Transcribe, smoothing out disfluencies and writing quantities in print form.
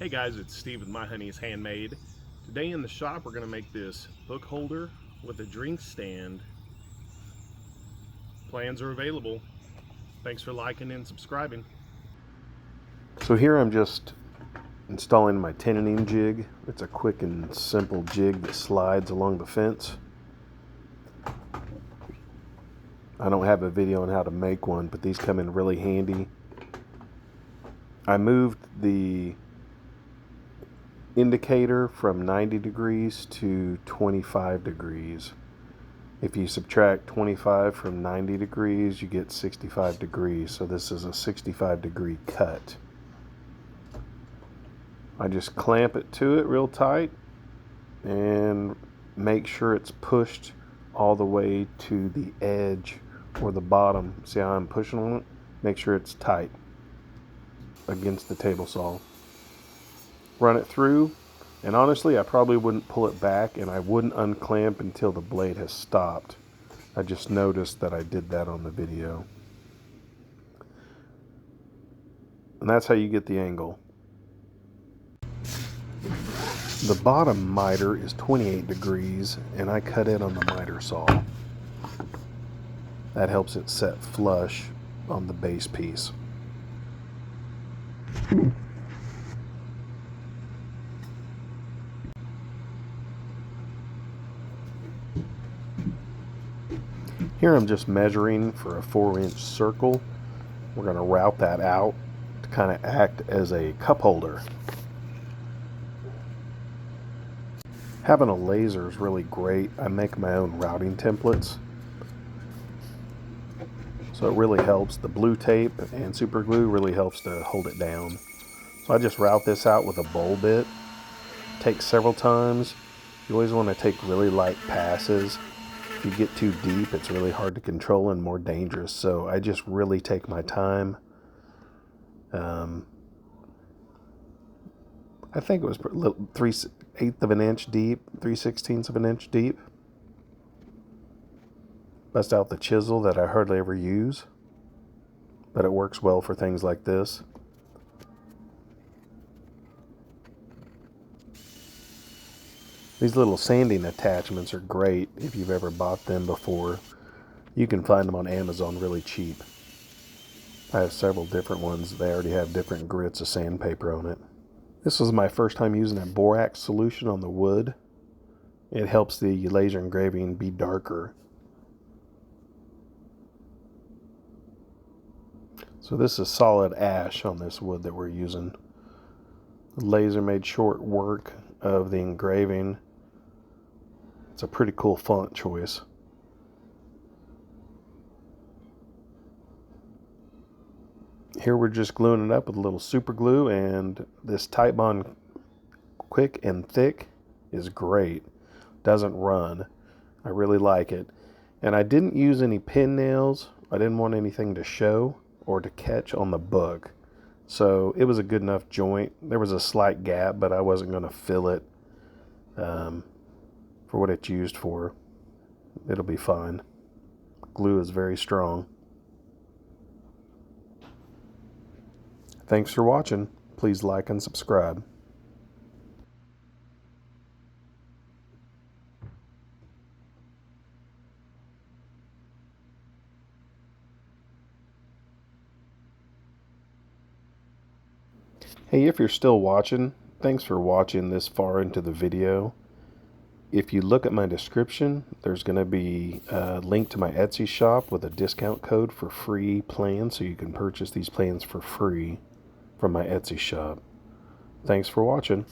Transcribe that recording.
Hey guys, it's Steve with My Honey is Handmade. Today in the shop we're going to make this book holder with a drink stand. Plans are available. Thanks for liking and subscribing. So here I'm just installing my tenon jig. It's a quick and simple jig that slides along the fence. I don't have a video on how to make one, but these come in really handy. I moved the indicator from 90 degrees to 25 degrees. If you subtract 25 from 90 degrees, you get 65 degrees. So this is a 65 degree cut. I just clamp it to it real tight and make sure it's pushed all the way to the edge or the bottom. See how I'm pushing on it? Make sure it's tight against the table saw. Run it through, and honestly I probably wouldn't pull it back, and I wouldn't unclamp until the blade has stopped. I just noticed that I did that on the video. And that's how you get the angle. The bottom miter is 28 degrees, and I cut it on the miter saw. That helps it set flush on the base piece. Here I'm just measuring for a 4-inch circle. We're going to route that out to kind of act as a cup holder. Having a laser is really great. I make my own routing templates, so it really helps. The blue tape and super glue really helps to hold it down. So I just route this out with a bowl bit. Takes several times. You always want to take really light passes. If you get too deep, it's really hard to control and more dangerous. So I just really take my time. I think it was 3/8 of an inch deep, 3/16 of an inch deep. Bust out the chisel that I hardly ever use, but it works well for things like this. These little sanding attachments are great if you've ever bought them before. You can find them on Amazon really cheap. I have several different ones. They already have different grits of sandpaper on it. This was my first time using a borax solution on the wood. It helps the laser engraving be darker. So this is solid ash on this wood that we're using. The laser made short work of the engraving. It's a pretty cool font choice. Here we're just gluing it up with a little super glue, and this Titebond quick and thick is great. Doesn't run. I really like it. And I didn't use any pin nails. I didn't want anything to show or to catch on the book. So it was a good enough joint. There was a slight gap, but I wasn't going to fill it for what it's used for. It'll be fine. Glue is very strong. Thanks for watching. Please like and subscribe. Hey, if you're still watching, thanks for watching this far into the video. If you look at my description, there's going to be a link to my Etsy shop with a discount code for free plans, so you can purchase these plans for free from my Etsy shop. Thanks for watching.